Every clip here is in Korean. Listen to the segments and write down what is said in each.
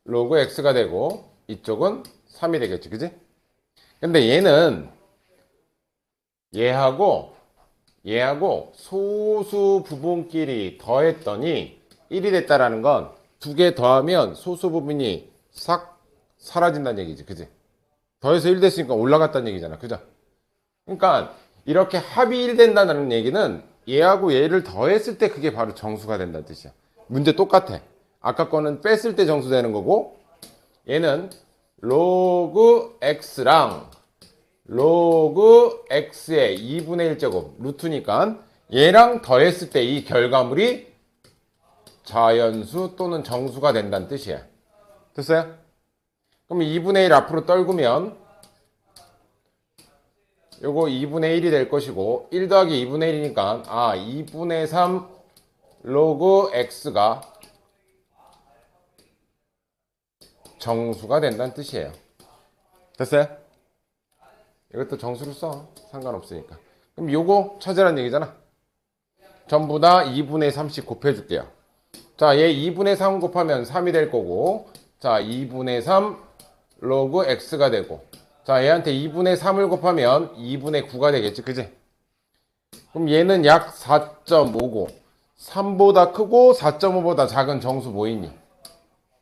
로그 x가 되고 이쪽은 3이 되겠지, 그지? 근데 얘는 얘하고 소수 부분끼리 더했더니 1이 됐다라는 건 두 개 더하면 소수 부분이 싹 사라진다는 얘기지, 그지? 더해서 1 됐으니까 올라갔다는 얘기잖아, 그죠? 그러니까 이렇게 합이 1 된다는 얘기는 얘하고 얘를 더했을 때 그게 바로 정수가 된다는 뜻이야. 문제 똑같아. 아까 거는 뺐을 때 정수 되는 거고, 얘는 로그 x랑 로그 x의 2분의 1제곱 루트니까 얘랑 더했을 때 이 결과물이 자연수 또는 정수가 된다는 뜻이야. 됐어요? 그럼 2분의 1 앞으로 떨구면 요거 2분의 1이 될 것이고 1 더하기 2분의 1이니까 2분의 3 로그 x가 정수가 된다는 뜻이에요. 됐어요? 이것도 정수로 써. 상관없으니까. 그럼 요거 찾으라는 얘기잖아. 전부 다 2분의 3씩 곱해줄게요. 자, 얘 2분의 3 곱하면 3이 될 거고, 자, 2분의 3 로그 x가 되고, 자, 얘한테 2분의 3을 곱하면 2분의 9가 되겠지, 그지? 그럼 얘는 약 4.5고, 3보다 크고 4.5보다 작은 정수 뭐 있니?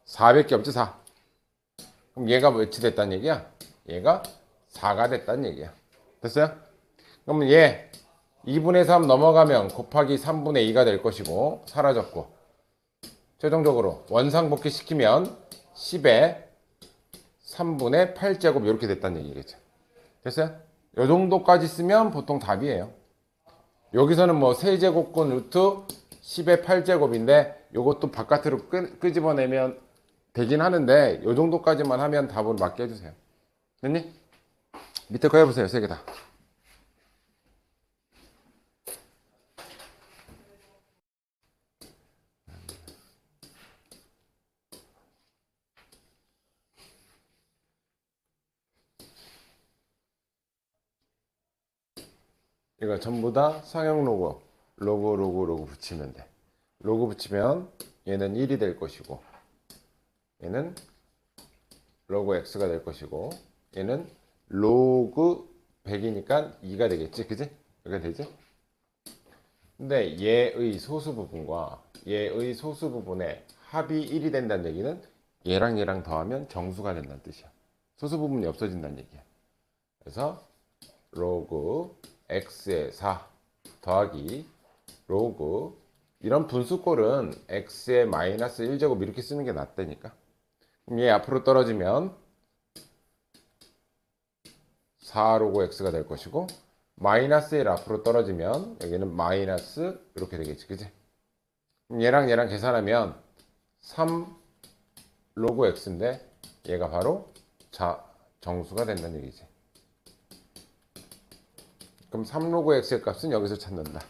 4밖에 없지, 4. 그럼 얘가 몇이 됐다는 얘기야? 얘가 4가 됐다는 얘기야. 됐어요? 그러면 얘 2분의 3 넘어가면 곱하기 3분의 2가 될 것이고 사라졌고 최종적으로 원상복귀 시키면 10에 3분의 8제곱 이렇게 됐다는 얘기겠죠. 됐어요? 요 정도까지 쓰면 보통 답이에요. 여기서는 뭐 세제곱근 루트 10의 8제곱인데 요것도 바깥으로 끄집어내면 되긴 하는데 요 정도까지만 하면 답으로 맞게 해주세요. 됐니? 밑에 거 해보세요. 세 개 다. 이거 전부 다 상형 로그 붙이면 돼. 로그 붙이면 얘는 1이 될 것이고 얘는 로그 x가 될 것이고 얘는 로그 100이니까 2가 되겠지, 그지? 이렇게 되지? 근데 얘의 소수 부분과 얘의 소수 부분의 합이 1이 된다는 얘기는 얘랑 얘랑 더하면 정수가 된다는 뜻이야. 소수 부분이 없어진다는 얘기야. 그래서 로그 x의 4 더하기 로그 이런 분수꼴은 x의 마이너스 1제곱 이렇게 쓰는 게 낫다니까. 그럼 얘 앞으로 떨어지면 4 로그 x가 될 것이고 마이너스 1 앞으로 떨어지면 여기는 마이너스 이렇게 되겠지, 그지? 그럼 얘랑 얘랑 계산하면 3 로그 x인데 얘가 바로 정수가 된다는 얘기지. 그럼 3 로그 x의 값은 여기서 찾는다.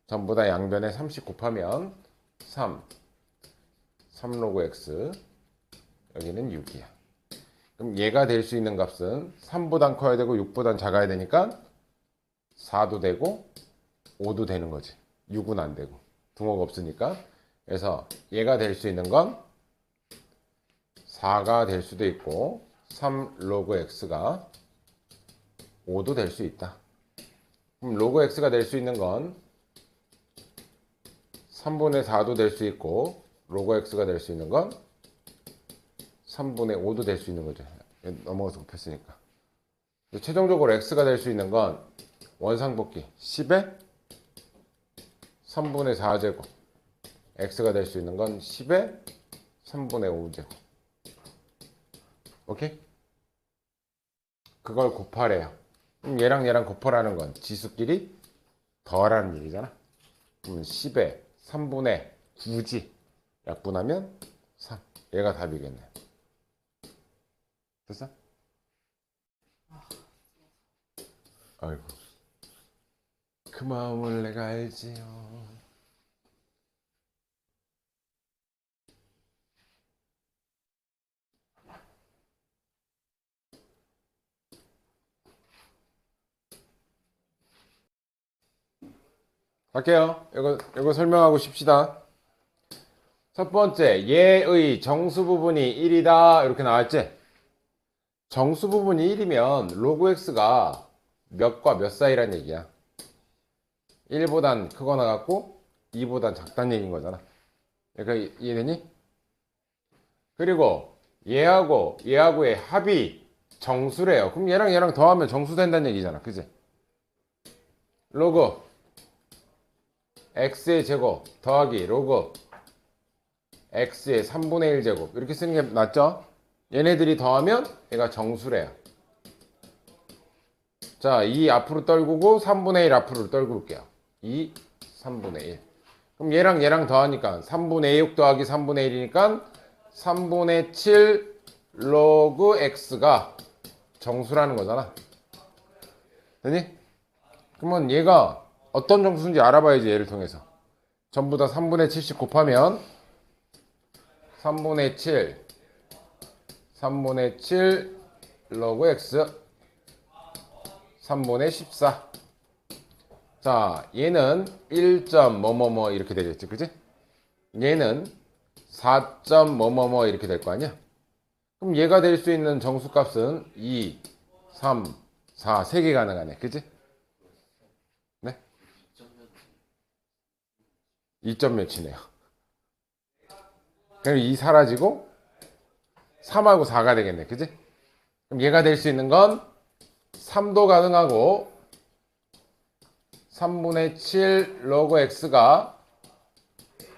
전부 다 양변에 30 곱하면 3 로그 x 여기는 6이야. 그럼 얘가 될 수 있는 값은 3보단 커야 되고 6보단 작아야 되니까 4도 되고 5도 되는 거지. 6은 안 되고 등호가 없으니까. 그래서 얘가 될 수 있는 건 4가 될 수도 있고 3 로그 x가 5도 될 수 있다. 그럼 로그 x가 될 수 있는 건 3분의 4도 될 수 있고 로그 x가 될 수 있는 건 3분의 5도 될 수 있는 거죠. 넘어가서 곱했으니까. 최종적으로 x가 될 수 있는 건 원상복귀 10에 3분의 4제곱 x가 될 수 있는 건 10에 3분의 5제곱. 오케이? 그걸 곱하래요. 그럼 얘랑 얘랑 곱하라는 건 지수끼리 더하라는 얘기잖아. 그러면 10에 3분의 9지. 약분하면 3. 얘가 답이겠네. 됐어? 아이고. 그 마음을 내가 알지요. 갈게요. 이거 설명하고 쉽시다. 첫 번째, 얘의 정수 부분이 1이다. 이렇게 나왔지? 정수 부분이 1이면 로그 x가 몇과 몇 사이란 얘기야. 1보단 크거나 같고 2보단 작다는 얘기인 거잖아. 그러니까 이해되니? 그리고 얘하고 얘하고의 합이 정수래요. 그럼 얘랑 얘랑 더하면 정수 된다는 얘기잖아. 그지? 로그 x의 제곱 더하기 로그 x의 3분의 1 제곱 이렇게 쓰는 게 낫죠? 얘네들이 더하면 얘가 정수래요. 자, 2 앞으로 떨구고 3분의 1 앞으로 떨굴게요. 2, 3분의 1. 그럼 얘랑 얘랑 더하니까 3분의 6 더하기 3분의 1이니까 3분의 7 로그 x가 정수라는 거잖아. 되니? 그러면 얘가 어떤 정수인지 알아봐야지, 얘를 통해서. 전부 다 3분의 7씩 곱하면 3분의 7 3분의 7 로그 x 3분의 14. 자, 얘는 1. 뭐뭐뭐 이렇게 되겠지, 그지? 얘는 4. 뭐뭐뭐 이렇게 될 거 아니야? 그럼 얘가 될 수 있는 정수값은 2, 3, 4, 3개 가능하네, 그지? 네? 2점 몇이네요. 그럼 2 사라지고 3하고 4가 되겠네, 그지? 그럼 얘가 될 수 있는 건 3도 가능하고 3분의 7 로그 x가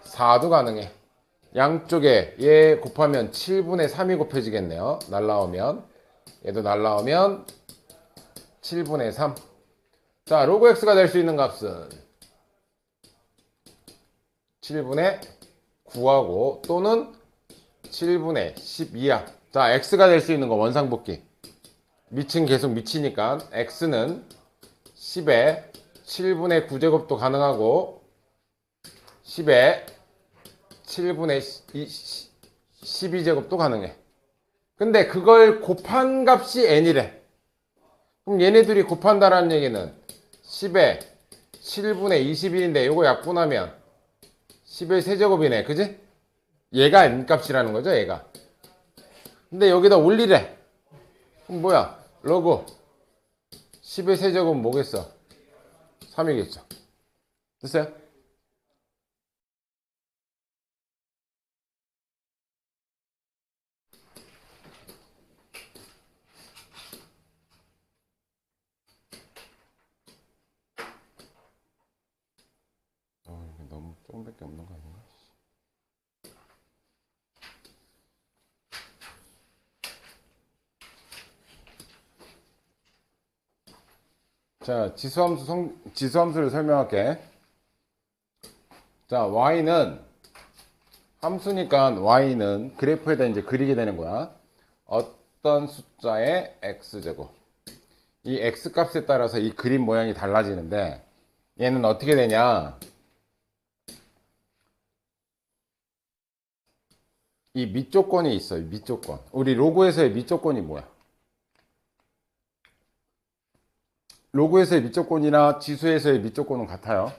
4도 가능해. 양쪽에 얘 곱하면 7분의 3이 곱해지겠네요. 날라오면 얘도 날라오면 7분의 3. 자, 로그 x가 될 수 있는 값은 7분의 9하고 또는 7분의 12야. 자, x가 될 수 있는 거 원상복귀. 미친 계속 미치니까 x는 10에 7분의 9제곱도 가능하고 10에 7분의 12제곱도 가능해. 근데 그걸 곱한 값이 n이래. 그럼 얘네들이 곱한다라는 얘기는 10에 7분의 21인데 요거 약분하면 10의 세제곱이네, 그지? 얘가 n값이라는 거죠, 얘가. 근데 여기다 올리래. 그럼 뭐야? 로그 10의 세제곱은 뭐겠어? 3이겠죠. 됐어요? 이게 너무 조금밖에 없는 거 아닌가? 자, 지수함수를 설명할게. 자, y는 함수니까 y는 그래프에다 이제 그리게 되는 거야. 어떤 숫자의 x제곱. 이 x값에 따라서 이 그림 모양이 달라지는데 얘는 어떻게 되냐? 이 밑조건이 있어요. 밑조건. 우리 로그에서의 밑조건이 뭐야? 로그에서의 밑조건이나 지수에서의 밑조건은 같아요.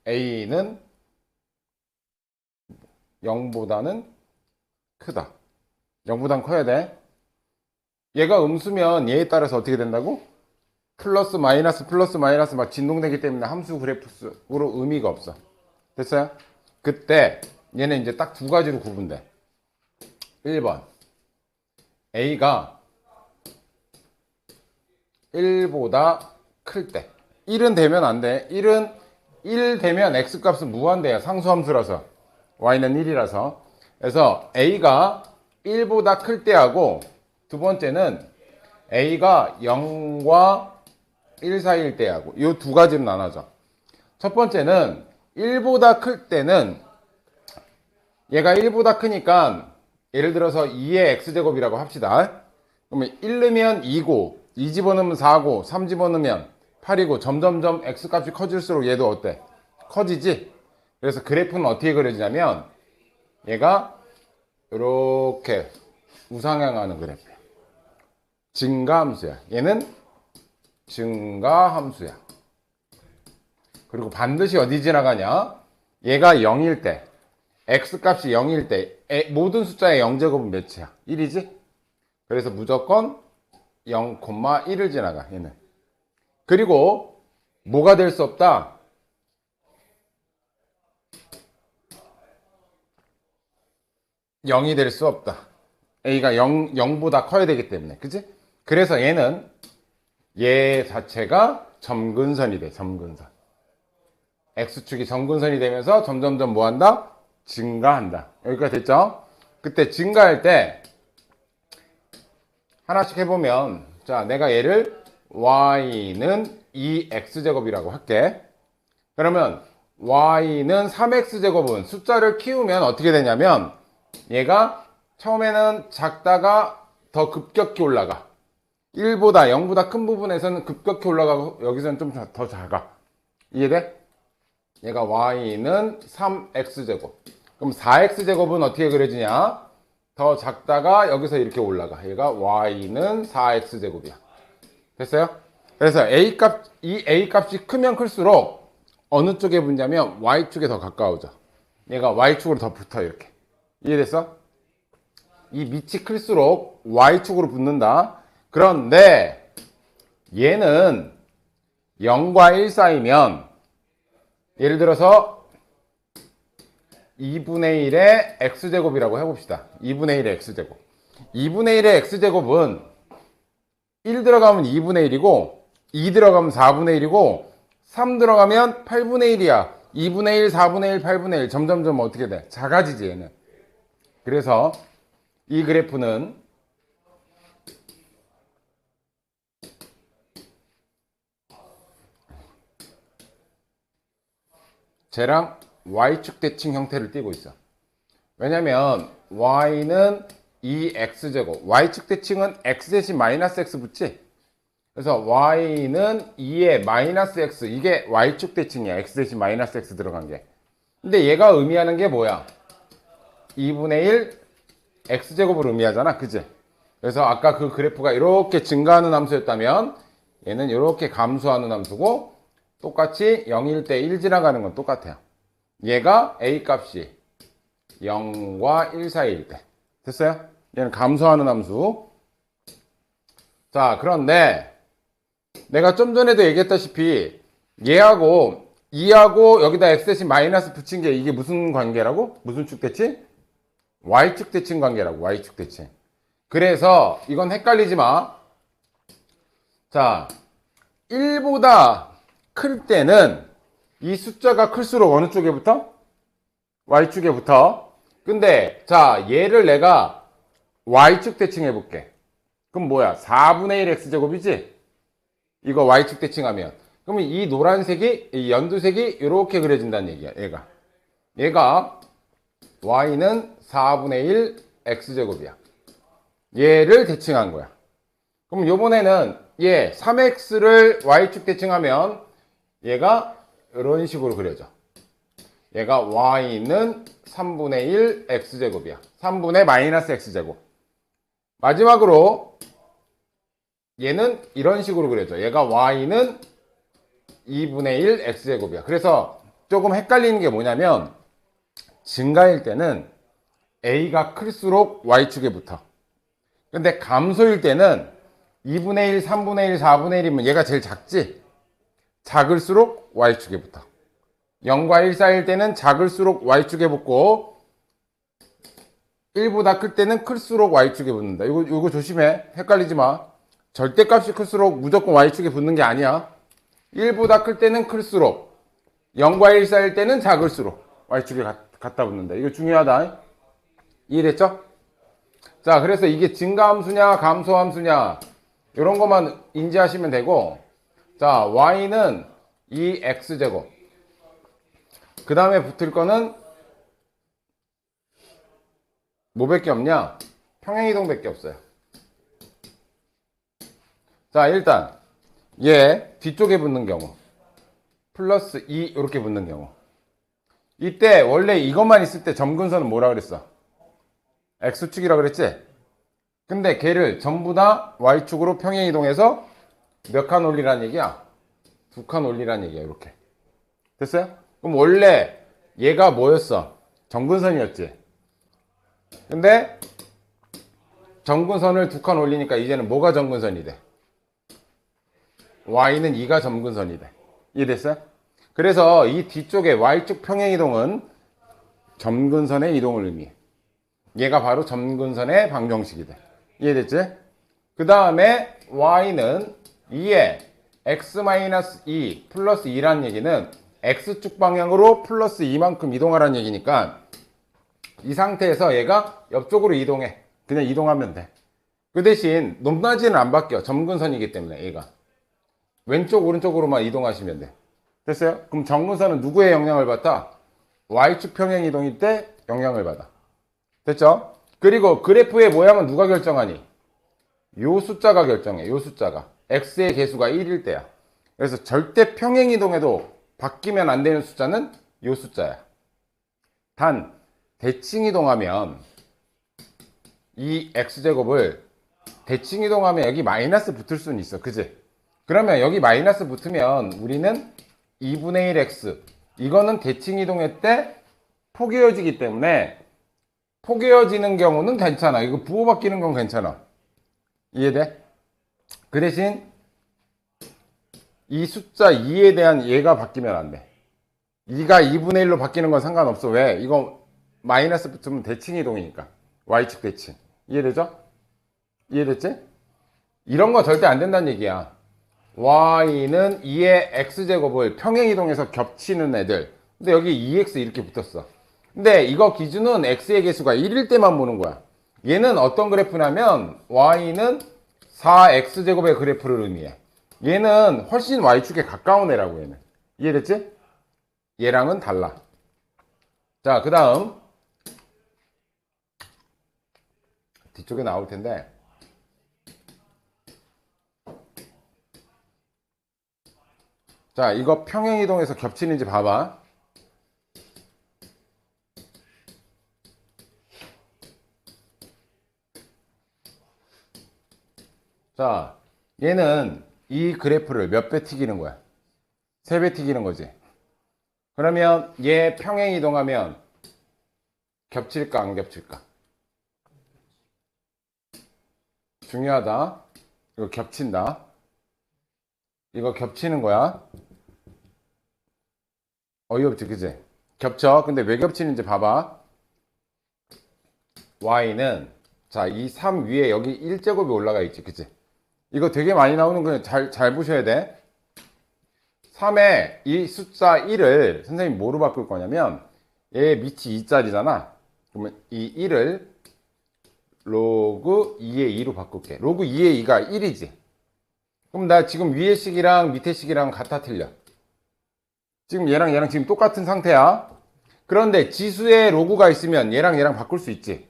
a는 0보다는 크다. 0보단 커야 돼. 얘가 음수면 얘에 따라서 어떻게 된다고? 플러스 마이너스 막 진동되기 때문에 함수 그래프로 의미가 없어. 됐어요? 그때 얘는 이제 딱 두 가지로 구분돼. 1번 a가 1보다 클 때. 1은 되면 안 돼. 1 되면 x값은 무한대야. 상수함수라서. y는 1이라서. 그래서 a가 1보다 클 때하고 두 번째는 a가 0과 1 사이일 때하고 이 두 가지로 나눠져. 첫 번째는 1보다 클 때는 얘가 1보다 크니까 예를 들어서 2의 x제곱이라고 합시다. 그러면 1 넣으면 2고 2 집어넣으면 4고 3 집어넣으면 8이고 점점점 x값이 커질수록 얘도 어때? 커지지? 그래서 그래프는 어떻게 그려지냐면 얘가 이렇게 우상향하는 그래프야. 증가함수야. 얘는 증가함수야. 그리고 반드시 어디 지나가냐? 얘가 0일 때, x값이 0일 때 모든 숫자의 0제곱은 몇이야? 1이지? 그래서 무조건 0,1을 지나가 얘는. 그리고 뭐가 될 수 없다? 0이 될 수 없다. a가 0보다 커야 되기 때문에. 그치? 그래서 얘는 얘 자체가 점근선이 돼. 점근선. x축이 점근선이 되면서 점점점 뭐한다? 증가한다. 여기까지 됐죠? 그때 증가할 때 하나씩 해보면, 자, 내가 얘를 y는 2x제곱이라고 할게. 그러면 y는 3x제곱은 숫자를 키우면 어떻게 되냐면 얘가 처음에는 작다가 더 급격히 올라가. 1보다 0보다 큰 부분에서는 급격히 올라가고 여기서는 좀 더 작아. 이해돼? 얘가 y는 3x제곱. 그럼 4x제곱은 어떻게 그려지냐? 더 작다가 여기서 이렇게 올라가. 얘가 y는 4x제곱이야. 됐어요? 그래서 이 a값이 크면 클수록 어느 쪽에 붙냐면 y축에 더 가까워져. 얘가 y축으로 더 붙어 이렇게. 이해됐어? 이 밑이 클수록 y축으로 붙는다. 그런데 얘는 0과 1 사이면 예를 들어서 2분의 1의 x제곱이라고 해봅시다. 2분의 1의 x제곱. 2분의 1의 x제곱은 1 들어가면 2분의 1이고 2 들어가면 4분의 1이고 3 들어가면 8분의 1이야. 2분의 1, 4분의 1, 8분의 1 점점점 어떻게 돼? 작아지지 얘는. 그래서 이 그래프는 쟤랑 y축 대칭 형태를 띠고 있어. 왜냐면 y는 2x제곱, y축 대칭은 x 대신 마이너스 x 붙지? 그래서 y는 2의 마이너스 x, 이게 y축 대칭이야. x 대신 마이너스 x 들어간 게. 근데 얘가 의미하는 게 뭐야? 2분의 1 x제곱을 의미하잖아. 그지? 그래서 아까 그 그래프가 이렇게 증가하는 함수였다면 얘는 이렇게 감소하는 함수고, 똑같이 0일 때 1 지나가는 건 똑같아요. 얘가 a값이 0과 1 사이일 때. 됐어요? 얘는 감소하는 함수. 자, 그런데 내가 좀 전에도 얘기했다시피 얘하고 2하고 여기다 x 대신 마이너스 붙인 게 이게 무슨 관계라고? 무슨 축 대칭? y축 대칭 관계라고. y축 대칭. 그래서 이건 헷갈리지 마. 자, 1보다 클 때는 이 숫자가 클수록 어느 쪽에 붙어? y축에 붙어. 근데 자, 얘를 내가 y축 대칭 해볼게. 그럼 뭐야? 4분의 1 x제곱이지? 이거 y축 대칭하면. 그러면 이 노란색이, 이 연두색이 이렇게 그려진다는 얘기야. 얘가 y는 4분의 1 x제곱이야. 얘를 대칭한 거야. 그럼 요번에는 얘 3x를 y축 대칭하면 얘가 이런 식으로 그려져. 얘가 y는 3분의 1 x제곱이야. 3분의 마이너스 x제곱. 마지막으로 얘는 이런 식으로 그려져. 얘가 y는 2분의 1 x제곱이야. 그래서 조금 헷갈리는 게 뭐냐면 증가일 때는 a가 클수록 y축에 붙어. 근데 감소일 때는 2분의 1, 3분의 1, 4분의 1이면 얘가 제일 작지? 작을수록 y축에 붙어. 0과 1 사이일 때는 작을수록 y축에 붙고 1보다 클 때는 클수록 y축에 붙는다. 이거 조심해. 헷갈리지 마. 절대값이 클수록 무조건 y축에 붙는 게 아니야. 1보다 클 때는 클수록, 0과 1 사이일 때는 작을수록 y축에 갖다 붙는다. 이거 중요하다. 이해됐죠? 자, 그래서 이게 증가함수냐 감소함수냐 이런 것만 인지하시면 되고, 자, y는 2x제곱. 그 다음에 붙을 거는 뭐밖에 없냐? 평행이동밖에 없어요. 자, 일단 얘 뒤쪽에 붙는 경우 플러스 2 이렇게 붙는 경우, 이때 원래 이것만 있을 때 점근선은 뭐라 그랬어? x축이라 그랬지? 근데 걔를 전부 다 y축으로 평행이동해서 몇 칸 올리라는 얘기야? 2칸 올리라는 얘기야. 이렇게 됐어요? 그럼 원래 얘가 뭐였어? 정근선이었지. 근데 정근선을 두 칸 올리니까 이제는 뭐가 정근선이 돼? y는 2가 정근선이 돼. 이해됐어요? 그래서 이 뒤쪽에 y축 평행이동은 점근선의 이동을 의미해. 얘가 바로 점근선의 방정식이 돼. 이해됐지? 그 다음에 y는 2에 x-2 플러스 2란 얘기는 x축 방향으로 플러스 2만큼 이동하라는 얘기니까 이 상태에서 얘가 옆쪽으로 이동해. 그냥 이동하면 돼. 그 대신 높낮이는 안 바뀌어. 점근선이기 때문에 얘가 왼쪽 오른쪽으로만 이동하시면 돼. 됐어요? 그럼 점근선은 누구의 영향을 받아? y축 평행 이동일 때 영향을 받아. 됐죠? 그리고 그래프의 모양은 누가 결정하니? 요 숫자가 결정해. 요 숫자가 x의 개수가 1일 때야. 그래서 절대 평행 이동에도 바뀌면 안 되는 숫자는 요 숫자야. 단 대칭 이동하면 이 x제곱을 대칭 이동하면 여기 마이너스 붙을 수는 있어. 그지? 그러면 여기 마이너스 붙으면 우리는 2분의 1x 이거는 대칭 이동할 때 포개어지기 때문에 포개어지는 경우는 괜찮아. 이거 부호 바뀌는 건 괜찮아. 이해돼? 그 대신 이 숫자 2에 대한 얘가 바뀌면 안 돼. 2가 2분의 1로 바뀌는 건 상관없어. 왜? 이거 마이너스 붙으면 대칭 이동이니까. y축 대칭. 이해되죠? 이해됐지? 이런 거 절대 안 된다는 얘기야. y는 2의 x제곱을 평행이동해서 겹치는 애들. 근데 여기 2x 이렇게 붙었어. 근데 이거 기준은 x의 개수가 1일 때만 보는 거야. 얘는 어떤 그래프냐면 y는 4x제곱의 그래프를 의미해. 얘는 훨씬 y축에 가까운 애라고. 얘는 이해됐지? 얘랑은 달라. 자, 그 다음 뒤쪽에 나올 텐데 자, 이거 평행이동해서 겹치는지 봐봐. 자, 얘는 이 그래프를 몇 배 튀기는 거야? 3배 튀기는 거지. 그러면 얘 평행이동하면 겹칠까 안 겹칠까? 중요하다. 이거 겹친다. 이거 겹치는 거야. 어이없지, 그지? 겹쳐. 근데 왜 겹치는지 봐봐. y는 자, 이 3 위에 여기 1제곱이 올라가 있지, 그지? 이거 되게 많이 나오는 거 잘 보셔야 돼. 3에 이 숫자 1을 선생님 뭐로 바꿀 거냐면 얘 밑이 2짜리잖아. 그러면 이 1을 로그 2의 2로 바꿀게. 로그 2의 2가 1이지. 그럼 나 지금 위의 식이랑 밑의 식이랑 같아 틀려? 지금 얘랑 지금 똑같은 상태야. 그런데 지수에 로그가 있으면 얘랑 바꿀 수 있지.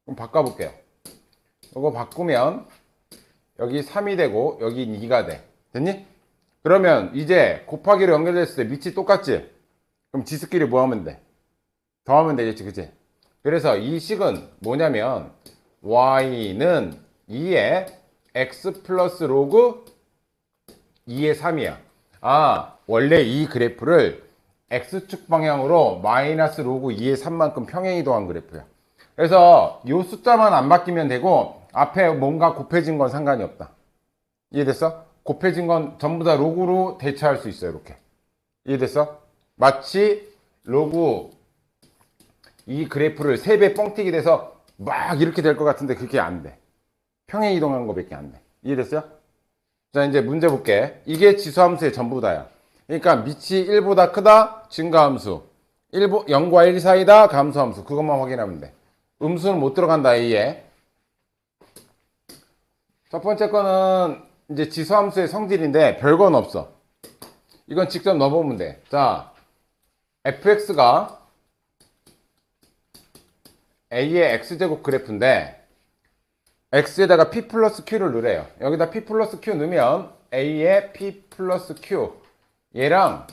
그럼 바꿔볼게요. 이거 바꾸면 여기 3이 되고 여기 2가 돼. 됐니? 그러면 이제 곱하기로 연결됐을 때 밑이 똑같지? 그럼 지수끼리 뭐 하면 돼? 더하면 되겠지, 그치? 그래서 이 식은 뭐냐면 y는 2의 x 플러스 로그 2의 3이야. 아, 원래 이 그래프를 x축 방향으로 마이너스 로그 2의 3만큼 평행이동한 그래프야. 그래서 이 숫자만 안 바뀌면 되고 앞에 뭔가 곱해진 건 상관이 없다. 이해됐어? 곱해진 건 전부 다 로그로 대처할 수 있어요. 이렇게. 이해됐어? 마치 로그 이 그래프를 3배 뻥튀기 돼서 막 이렇게 될 것 같은데 그게 안 돼. 평행 이동한 거밖에 안 돼. 이해됐어요? 자, 이제 문제 볼게. 이게 지수함수의 전부다야. 그러니까 밑이 1보다 크다 증가함수, 0과 1 사이다 감소함수. 그것만 확인하면 돼. 음수는 못 들어간다. A에. 첫 번째 거는 이제 지수함수의 성질인데 별건 없어. 이건 직접 넣어보면 돼. 자, fx가 a의 x제곱 그래프인데 x에다가 p 플러스 q를 넣으래요. 여기다 p 플러스 q 넣으면 a의 p 플러스 q 얘랑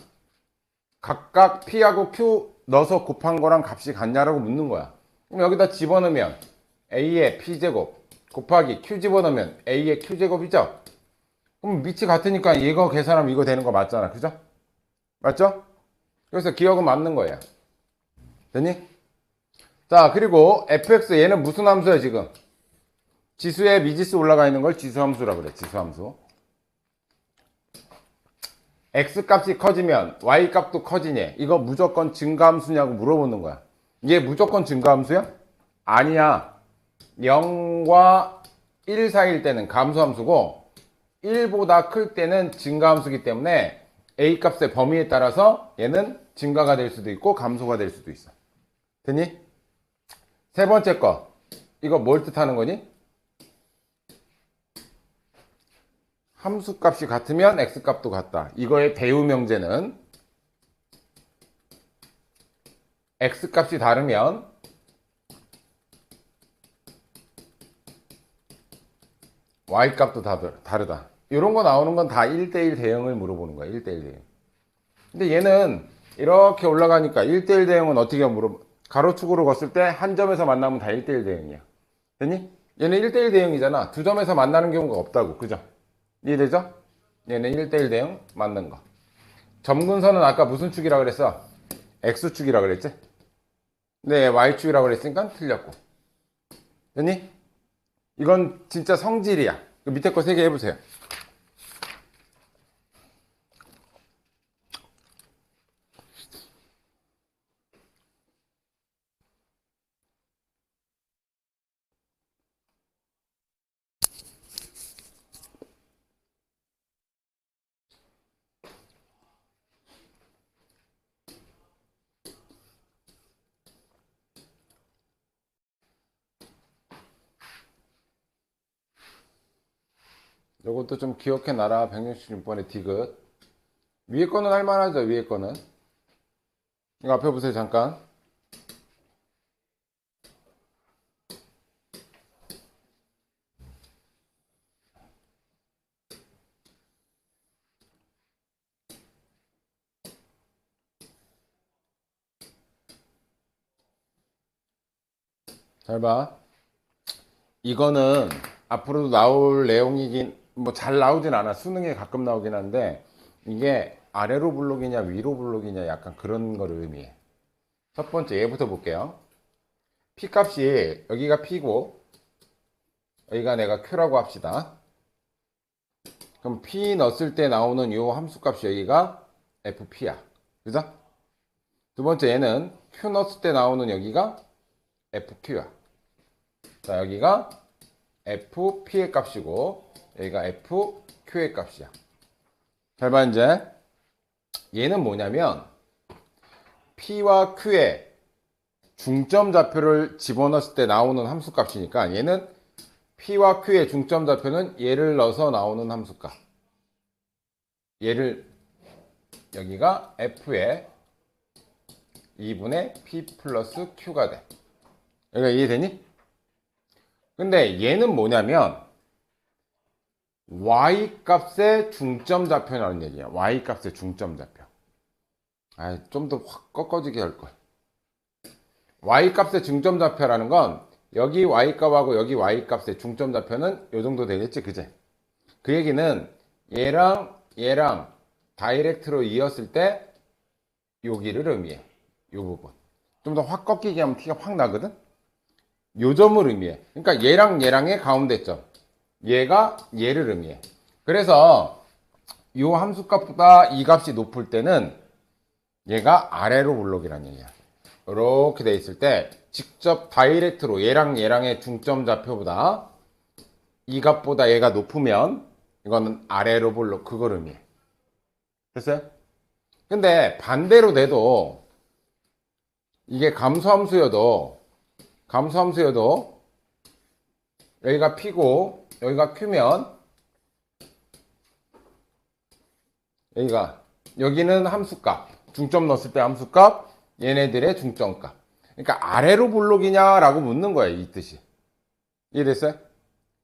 각각 p하고 q 넣어서 곱한 거랑 값이 같냐라고 묻는 거야. 그럼 여기다 집어넣으면 a의 p제곱 곱하기 q 집어넣으면 a의 q제곱이죠? 그럼 밑이 같으니까 이거 계산하면 이거 되는 거 맞잖아. 그죠? 맞죠? 그래서 기억은 맞는 거예요. 됐니? 자, 그리고 fx 얘는 무슨 함수야 지금? 지수에 미지수 올라가 있는 걸 지수함수라 그래. 지수함수. x 값이 커지면 y 값도 커지니? 이거 무조건 증가함수냐고 물어보는 거야. 이게 무조건 증가함수야? 아니야. 0과 1 사이일 때는 감소함수고 1보다 클 때는 증가함수기 때문에 a 값의 범위에 따라서 얘는 증가가 될 수도 있고 감소가 될 수도 있어. 됐니? 세 번째 거. 이거 뭘 뜻하는 거니? 함수 값이 같으면 x 값도 같다. 이거의 배우 명제는 x 값이 다르면 y 값도 다르다. 이런 거 나오는 건 다 1대1 대응을 물어보는 거야. 1대1 대응. 근데 얘는 이렇게 올라가니까 1대1 대응은 어떻게 가로축으로 걷을 때 한 점에서 만나면 다 1대1 대응이야. 됐니? 얘는 1대1 대응이잖아. 두 점에서 만나는 경우가 없다고. 그죠? 이해되죠? 얘는 1대1 대응 맞는 거. 점근선은 아까 무슨 축이라 그랬어? X축이라 그랬지? 네, Y축이라 그랬으니까 틀렸고. 됐니? 이건 진짜 성질이야. 그 밑에 거 3개 해보세요. 요것도 좀 기억해놔라. 166번의 디귿. 위에 거는 할만하죠. 위에 거는. 이거 앞에 보세요. 잠깐. 잘 봐. 이거는 앞으로도 나올 내용이긴 뭐 잘 나오진 않아. 수능에 가끔 나오긴 한데 이게 아래로 블록이냐 위로 블록이냐 약간 그런 거를 의미해. 첫 번째 얘부터 볼게요. p 값이 여기가 p고 여기가 내가 q라고 합시다. 그럼 p 넣었을 때 나오는 요 함수 값이 여기가 fp야. 그죠? 두 번째 얘는 q 넣었을 때 나오는 여기가 fq야. 자, 여기가 fp의 값이고 여기가 fq의 값이야. 잘 봐. 이제 얘는 뭐냐면 p와 q의 중점 좌표를 집어넣었을 때 나오는 함수 값이니까 얘는 p와 q의 중점 좌표는 얘를 넣어서 나오는 함수 값. 얘를 여기가 f의 2분의 p 플러스 q가 돼. 여기가 이해되니? 근데 얘는 뭐냐면 y 값의 중점 좌표라는 얘기야. y 값의 중점 좌표. 좀 더 확 꺾어지게 할 거야. y 값의 중점 좌표라는 건 여기 y 값하고 여기 y 값의 중점 좌표는 요 정도 되겠지, 그제? 그 얘기는 얘랑 다이렉트로 이었을 때 여기를 의미해. 요 부분. 좀 더 확 꺾이게 하면 티가 확 나거든? 요 점을 의미해. 그러니까 얘랑의 가운데 점. 얘가 얘를 의미해. 그래서 요 함수 값보다 이 값이 높을 때는 얘가 아래로 블록이라는 얘기야. 이렇게 돼 있을 때 직접 다이렉트로 얘랑의 중점 좌표보다 이 값보다 얘가 높으면 이거는 아래로 블록, 그걸 의미해. 됐어요? 근데 반대로 돼도 이게 감소함수여도 여기가 p고 여기가 q면 여기는 함수값, 중점 넣었을 때 함수값, 얘네들의 중점값. 그러니까 아래로 블록이냐라고 묻는 거예요. 이 뜻이. 이해됐어요?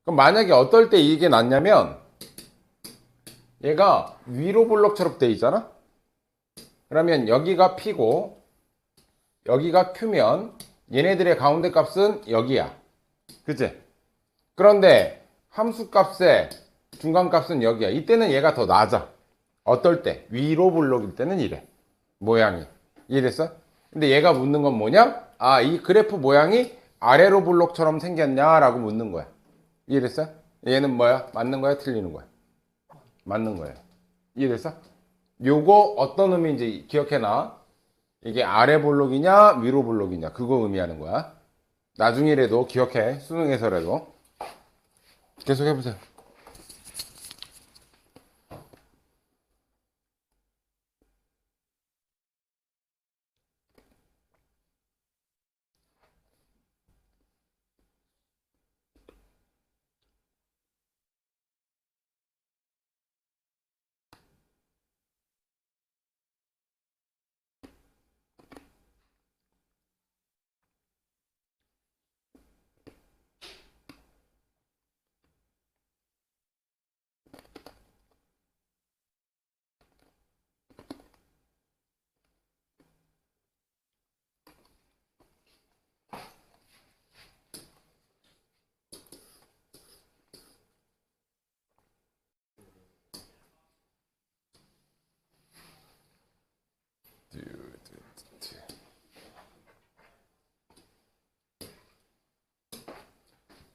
그럼 만약에 어떨 때 이게 낫냐면 얘가 위로 블록처럼 돼 있잖아? 그러면 여기가 p고 여기가 q면 얘네들의 가운데 값은 여기야. 그치? 그런데 함수 값의 중간 값은 여기야. 이때는 얘가 더 낮아. 어떨 때? 위로 블록일 때는 이래. 모양이. 이해됐어? 근데 얘가 묻는 건 뭐냐? 아, 이 그래프 모양이 아래로 블록처럼 생겼냐라고 묻는 거야. 이해됐어? 얘는 뭐야? 맞는 거야? 틀리는 거야? 맞는 거예요. 이해됐어? 요거 어떤 의미인지 기억해놔. 이게 아래 볼록이냐 위로 볼록이냐 그거 의미하는 거야. 나중이라도 기억해. 수능에서라도. 계속 해보세요.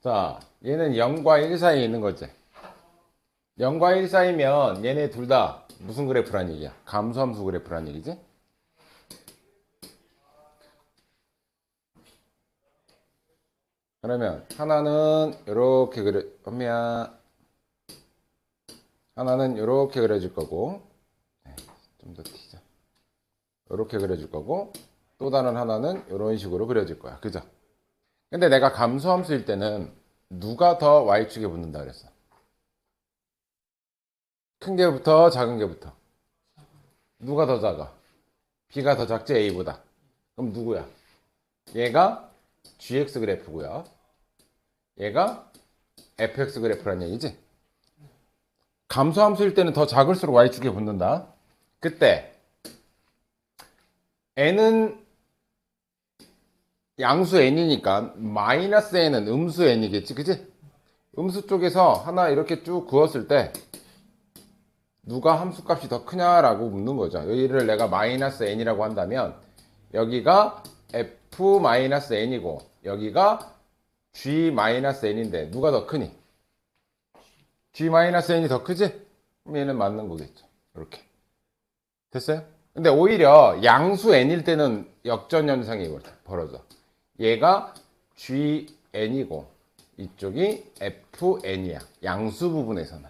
자, 얘는 0과 1 사이에 있는 거지. 0과 1 사이면 얘네 둘 다 무슨 그래프란 얘기야? 감소함수 그래프란 얘기지? 그러면 하나는 이렇게 하나는 이렇게 그려줄 거고, 좀 더 튀자. 이렇게 그려줄 거고, 또 다른 하나는 이런 식으로 그려질 거야. 그죠? 근데 내가 감소함수일 때는 누가 더 y축에 붙는다 그랬어? 큰 게부터 작은 게부터. 누가 더 작아? b가 더 작지 a보다. 그럼 누구야? 얘가 gx 그래프고요. 얘가 fx 그래프란 얘기지? 감소함수일 때는 더 작을수록 y축에 붙는다. 그때 n은 양수 n이니까 마이너스 n은 음수 n이겠지, 그치? 음수 쪽에서 하나 이렇게 쭉 그었을 때 누가 함수값이 더 크냐라고 묻는 거죠. 여기를 내가 마이너스 n이라고 한다면 여기가 f 마이너스 n이고 여기가 g 마이너스 n인데 누가 더 크니? g 마이너스 n이 더 크지? 그럼 얘는 맞는 거겠죠. 이렇게 됐어요? 근데 오히려 양수 n일 때는 역전 현상이 벌어져. 얘가 gn이고 이쪽이 fn이야. 양수 부분에서는.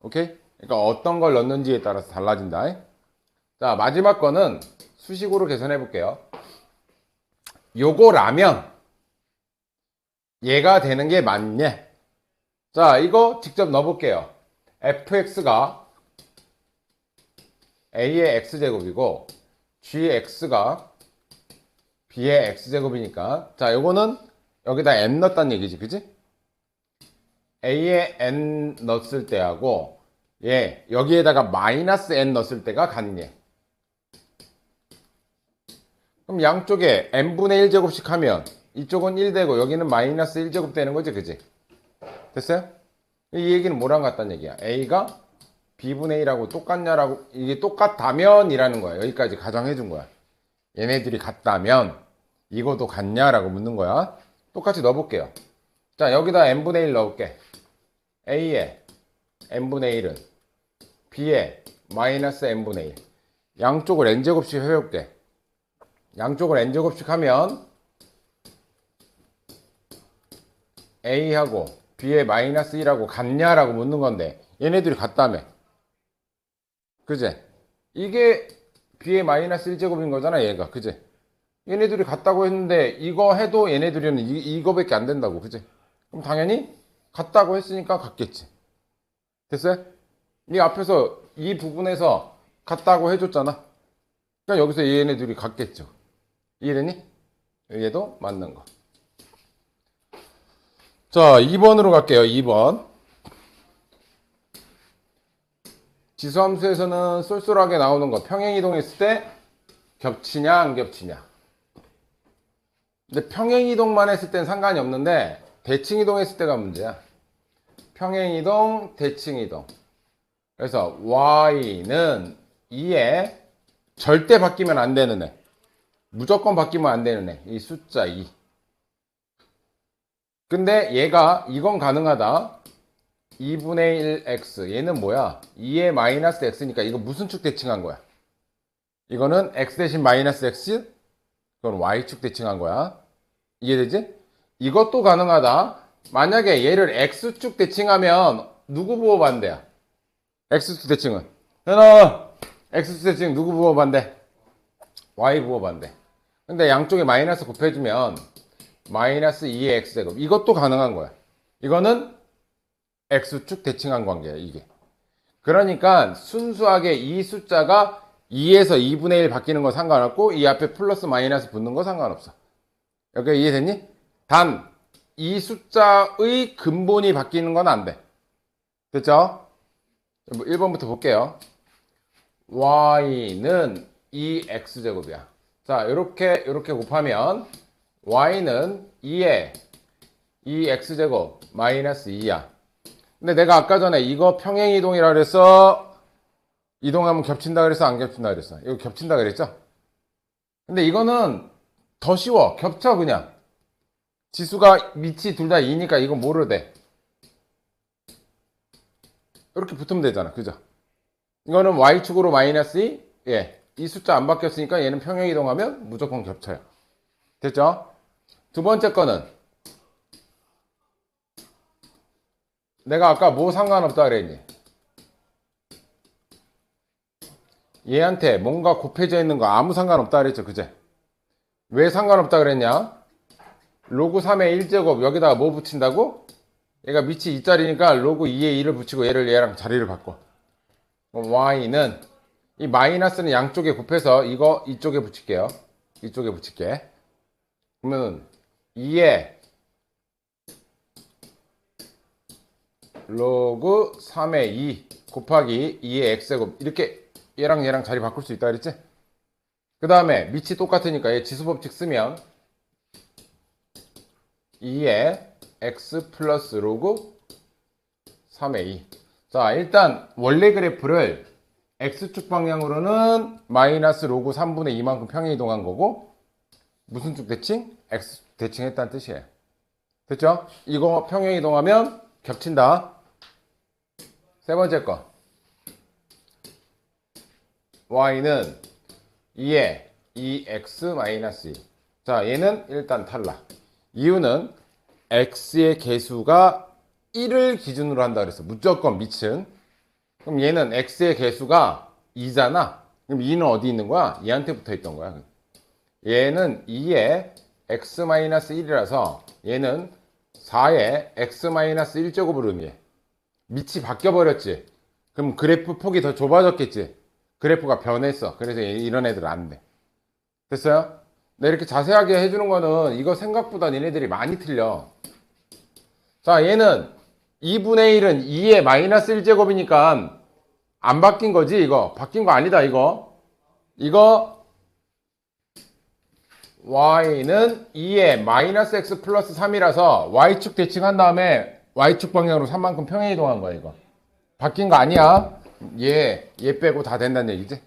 오케이? 그러니까 어떤 걸 넣는지에 따라서 달라진다. 자, 마지막 거는 수식으로 계산해 볼게요. 요거라면 얘가 되는 게 맞냐? 자, 이거 직접 넣어볼게요. fx가 a의 x제곱이고 gx가 b의 x제곱이니까 자, 요거는 여기다 n 넣었다는 얘기지, 그지? a에 n 넣었을 때하고 예, 여기에다가 마이너스 n 넣었을 때가 같네. 그럼 양쪽에 n분의 1제곱씩 하면 이쪽은 1 되고 여기는 마이너스 1제곱 되는 거지, 그지? 됐어요? 이 얘기는 뭐랑 같다는 얘기야? a가 b분의 1하고 똑같냐라고, 이게 똑같다면 이라는 거야. 여기까지 가정해 준 거야. 얘네들이 같다면 이것도 같냐라고 묻는 거야. 똑같이 넣어볼게요. 자, 여기다 n분의 1 넣을게. a에 n분의 1은 b에 마이너스 n분의 1. 양쪽을 n제곱씩 해볼게. 양쪽을 n제곱씩 하면 a하고 b에 마이너스 1하고 같냐라고 묻는 건데 얘네들이 같다며. 그제? 이게 b의 마이너스 1제곱인 거잖아, 얘가. 그제? 얘네들이 같다고 했는데 이거 해도 얘네들은 이거밖에 안 된다고. 그제? 그럼 당연히 같다고 했으니까 같겠지. 됐어요? 이 앞에서 이 부분에서 같다고 해줬잖아. 그러니까 여기서 얘네들이 같겠죠. 이해되니? 얘도 맞는 거. 자, 2번으로 갈게요. 2번. 지수함수에서는 쏠쏠하게 나오는 거. 평행이동했을 때 겹치냐 안 겹치냐. 근데 평행이동만 했을 땐 상관이 없는데 대칭이동했을 때가 문제야. 평행이동, 대칭이동. 그래서 y는 2에 절대 바뀌면 안 되는 애. 무조건 바뀌면 안 되는 애. 이 숫자 2. 근데 얘가 이건 가능하다. 2분의 1 x. 얘는 뭐야? 2의 마이너스 x니까 이거 무슨 축 대칭한 거야? 이거는 x 대신 마이너스 x? 이건 y축 대칭한 거야. 이해되지? 이것도 가능하다. 만약에 얘를 x축 대칭하면 누구 부호 반대야? x축 대칭은? 현아, x축 대칭 누구 부호 반대? y 부호 반대. 근데 양쪽에 마이너스 곱해주면 마이너스 2의 x제곱. 이것도 가능한 거야. 이거는 x축 대칭한 관계야, 이게. 그러니까 순수하게 이 숫자가 2에서 2분의 1 바뀌는 거 상관없고 이 앞에 플러스 마이너스 붙는 거 상관없어. 여기 이해됐니? 단 이 숫자의 근본이 바뀌는 건 안 돼. 됐죠? 1번부터 볼게요. y는 2x제곱이야. 자, 이렇게 곱하면 y는 2에 2x제곱 마이너스 2야. 근데 내가 아까 전에 이거 평행이동이라 그랬어? 이동하면 겹친다 그랬어? 안 겹친다 그랬어? 이거 겹친다 그랬죠? 근데 이거는 더 쉬워. 겹쳐 그냥. 지수가 밑이 둘 다 2니까 이건 뭐로 돼? 이렇게 붙으면 되잖아. 그죠? 이거는 y축으로 마이너스 2? 예. 이 숫자 안 바뀌었으니까 얘는 평행이동하면 무조건 겹쳐요. 됐죠? 두 번째 거는 내가 아까 뭐 상관없다 그랬니? 얘한테 뭔가 곱해져 있는 거 아무 상관없다 그랬죠. 그제? 왜 상관없다 그랬냐? 로그 3의 1제곱 여기다가 뭐 붙인다고? 얘가 밑이 2짜리니까 로그 2에 2를 붙이고 얘랑 자리를 바꿔. y는 이 마이너스는 양쪽에 곱해서 이거 이쪽에 붙일게요. 이쪽에 붙일게. 그러면 2에 로그 3의 2 곱하기 2의 x제곱 이렇게 얘랑 자리 바꿀 수 있다 그랬지? 그 다음에 밑이 똑같으니까 얘 지수법칙 쓰면 2의 x 플러스 로그 3의 2. 자, 일단 원래 그래프를 x축 방향으로는 마이너스 로그 3분의 2만큼 평행이동한 거고 무슨 축 대칭? x축 대칭했다는 뜻이에요. 됐죠? 이거 평행이동하면 겹친다. 세 번째 거 y는 2에 2x 마이너스 2. 자, 얘는 일단 탈락. 이유는 x의 개수가 1을 기준으로 한다 그랬어. 무조건 밑은. 그럼 얘는 x의 개수가 2잖아. 그럼 2는 어디 있는 거야? 얘한테 붙어 있던 거야. 얘는 2에 x-1이라서 얘는 4에 x-1제곱을 의미해. 밑이 바뀌어버렸지. 그럼 그래프 폭이 더 좁아졌겠지. 그래프가 변했어. 그래서 이런 애들은 안 돼. 됐어요? 네, 이렇게 자세하게 해주는 거는 이거 생각보다 얘네들이 많이 틀려. 자, 얘는 2분의 1은 2의 마이너스 1제곱이니까 안 바뀐 거지, 이거. 바뀐 거 아니다, 이거. 이거 y는 2의 마이너스 x 플러스 3이라서 y축 대칭한 다음에 y축 방향으로 3만큼 평행이동한 거야, 이거. 바뀐 거 아니야. 얘 빼고 다 된다는 얘기지.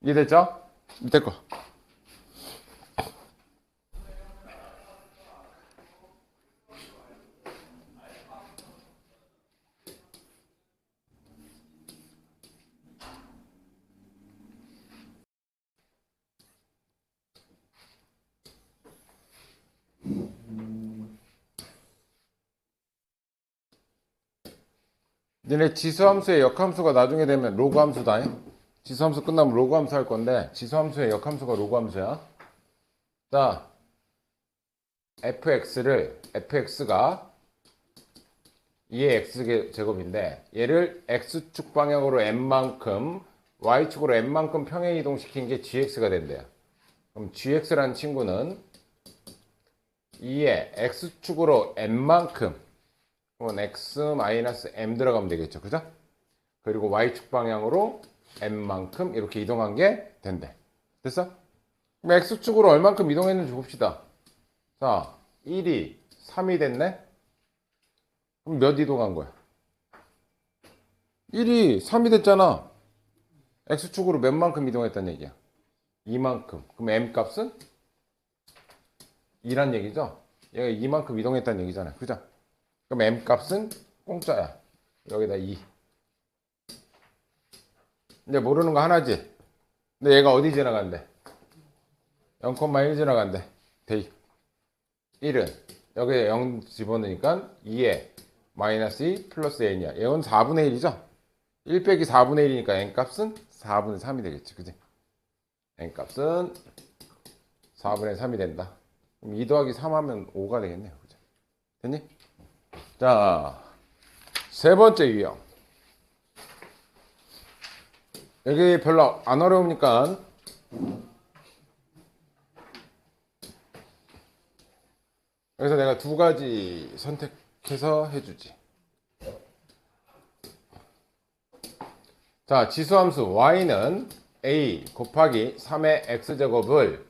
이해됐죠? 밑에 거. 얘네 지수함수의 역함수가 나중에 되면 로그 함수다. 지수함수 끝나면 로그 함수 할 건데 지수함수의 역함수가 로그 함수야. 자, fx가 2의 x제곱인데 얘를 x축 방향으로 n만큼 y축으로 n만큼 평행이동시킨 게 gx가 된대요. 그럼 gx라는 친구는 2의 x축으로 n만큼 그러면 x-m 들어가면 되겠죠. 그죠? 그리고 y축 방향으로 m만큼 이렇게 이동한 게 된대. 됐어? 그럼 x축으로 얼만큼 이동했는지 봅시다. 자, 1이 3이 됐네? 그럼 몇 이동한 거야? 1이 3이 됐잖아. x축으로 몇 만큼 이동했다는 얘기야? 2만큼. 그럼 m 값은 2란 얘기죠. 얘가 이만큼 이동했다는 얘기잖아. 그죠? 그럼 m 값은 공짜야. 여기다 2. 이제 모르는 거 하나지. 근데 얘가 어디 지나간대? 0,1 지나간대. 대 1은 여기에 0 집어넣으니까 2에 마이너스 2 플러스 n이야. 얘는 4분의 1이죠? 1 빼기 4분의 1이니까 n 값은 4분의 3이 되겠지. 그지? n 값은 4분의 3이 된다. 그럼 2 더하기 3 하면 5가 되겠네요. 그죠? 됐니? 자, 세 번째 유형. 여기 별로 안 어려우니까 여기서 내가 두 가지 선택해서 해주지. 자, 지수함수 y는 a 곱하기 3의 x제곱을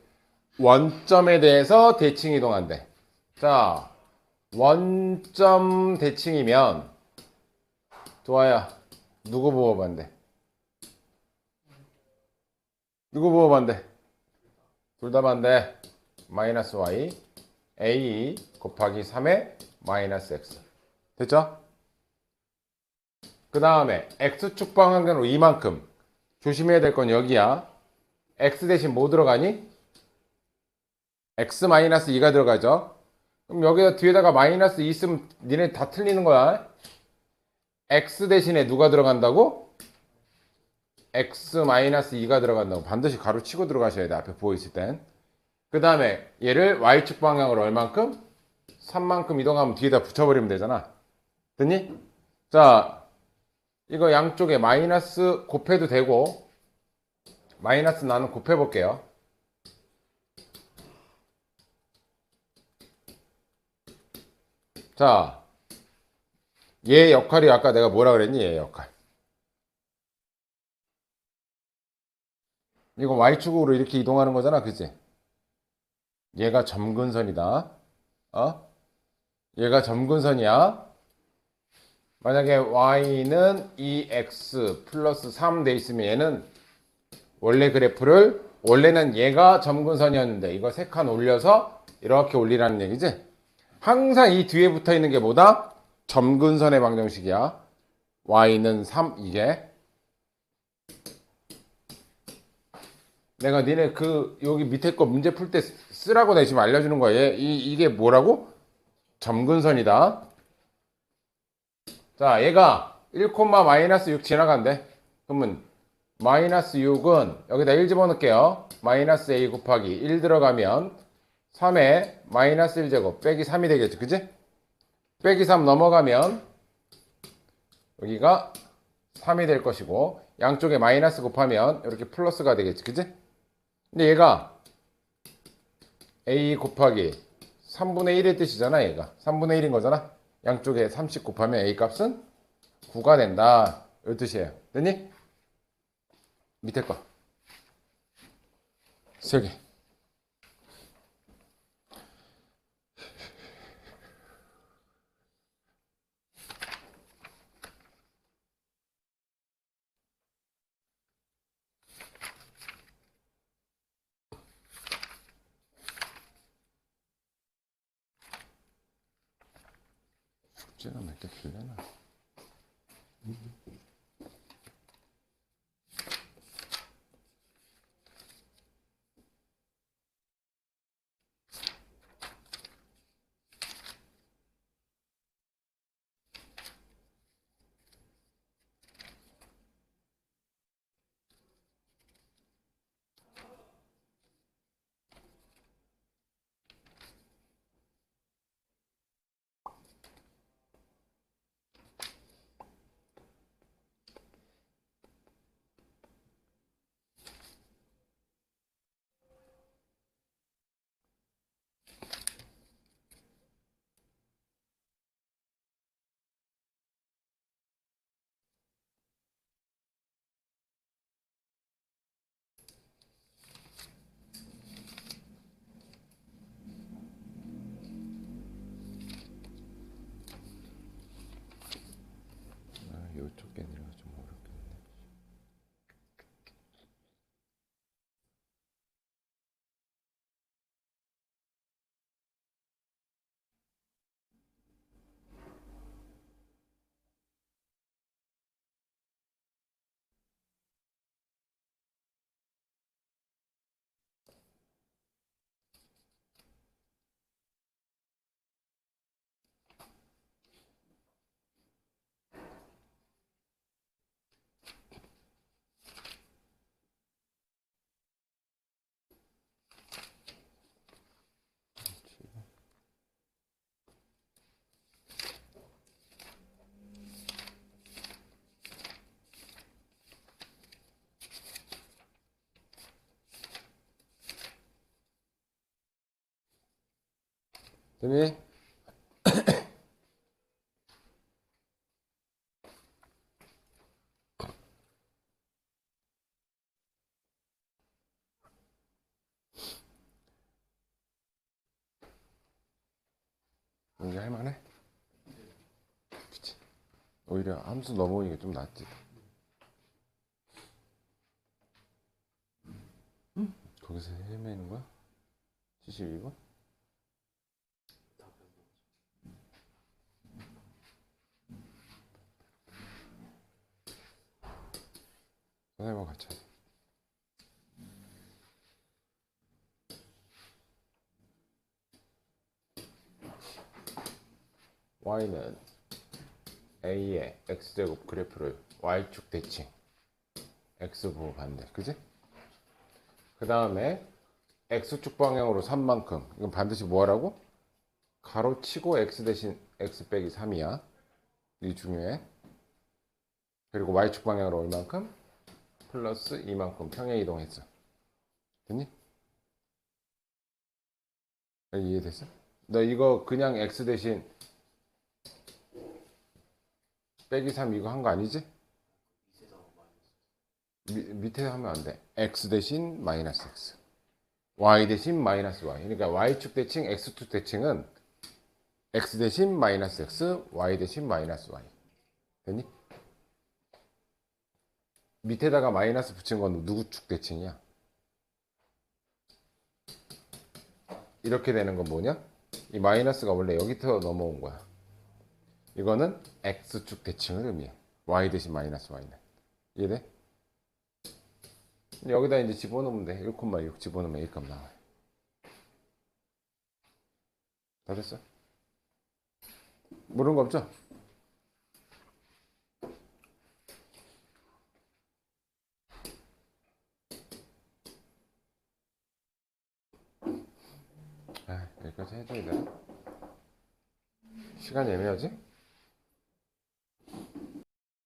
원점에 대해서 대칭 이동한대. 자, 원점 대칭이면 좋아요. 누구 보호 반대? 누구 보호 반대? 둘 다 반대. 마이너스 y a 곱하기 3의 마이너스 x. 됐죠? 그 다음에 x축 방향으로 이만큼. 조심해야 될 건 여기야. x 대신 뭐 들어가니? x 마이너스 2가 들어가죠. 그럼 여기다 뒤에다가 마이너스 2 있으면 니네 다 틀리는 거야. x 대신에 누가 들어간다고? x 마이너스 2가 들어간다고. 반드시 가로치고 들어가셔야 돼. 앞에 보이실 땐. 그 다음에 얘를 y축 방향으로 얼만큼? 3만큼 이동하면 뒤에다 붙여버리면 되잖아. 됐니? 자, 이거 양쪽에 마이너스 곱해도 되고 마이너스 나는 곱해볼게요. 자, 얘 역할이 아까 내가 뭐라 그랬니? 얘 역할. 이거 y축으로 이렇게 이동하는 거잖아. 그치? 얘가 점근선이다. 어? 얘가 점근선이야. 만약에 y는 2x 플러스 3 돼 있으면 얘는 원래 그래프를 원래는 얘가 점근선이었는데 이거 3칸 올려서 이렇게 올리라는 얘기지. 항상 이 뒤에 붙어 있는 게 뭐다? 점근선의 방정식이야. y는 3 이게. 내가 니네 그 여기 밑에 거 문제 풀 때 쓰라고 내가 지금 알려주는 거야. 이게 뭐라고? 점근선이다. 자, 얘가 1, 마이너스 6 지나간대. 그러면 마이너스 6은 여기다 1 집어넣을게요. 마이너스 a 곱하기 1 들어가면 3에 마이너스 1제곱 빼기 3이 되겠죠. 그지? 빼기 3 넘어가면 여기가 3이 될 것이고 양쪽에 마이너스 곱하면 이렇게 플러스가 되겠지. 그지? 근데 얘가 a 곱하기 3분의 1의 뜻이잖아. 얘가 3분의 1인 거잖아. 양쪽에 30 곱하면 a 값은 9가 된다. 이 뜻이에요. 됐니? 밑에 거 3개. 숙제가 몇 개 풀려나? 됐니? 이제 할만해? 그치. 오히려 함수 넘어오는 게 좀 낫지. 거기서 헤매는 거야? 72번? 선생님하고 같이 하자. y는 a의 x제곱 그래프를 y축 대칭 x 부호 반대, 그지? 그 다음에 x축 방향으로 3만큼. 이건 반드시 뭐 하라고? 가로치고 x 대신 x 빼기 3이야. 이 중요해. 그리고 y축 방향으로 얼만큼? 플러스 이만큼 평행 이동했어. 됐니? 이해됐어? 너 이거 그냥 x 대신 빼기 3 이거 한 거 아니지? 밑에 하면 안 돼. x 대신 마이너스 x. y 대신 마이너스 y. 그러니까 y축 대칭, x축 대칭은 x 대신 마이너스 x, y 대신 마이너스 y. 됐니? 밑에다가 마이너스 붙인 건 누구 축 대칭이야? 이렇게 되는 건 뭐냐? 이 마이너스가 원래 여기서 넘어온 거야. 이거는 x축 대칭을 의미해. y 대신 마이너스 y는. 이해돼? 여기다 이제 집어넣으면 돼. 1,6 집어넣으면 A값 나와요. 다 됐어? 모르는 거 없죠? 여기까지 해줘야 되나? 시간이 애매하지?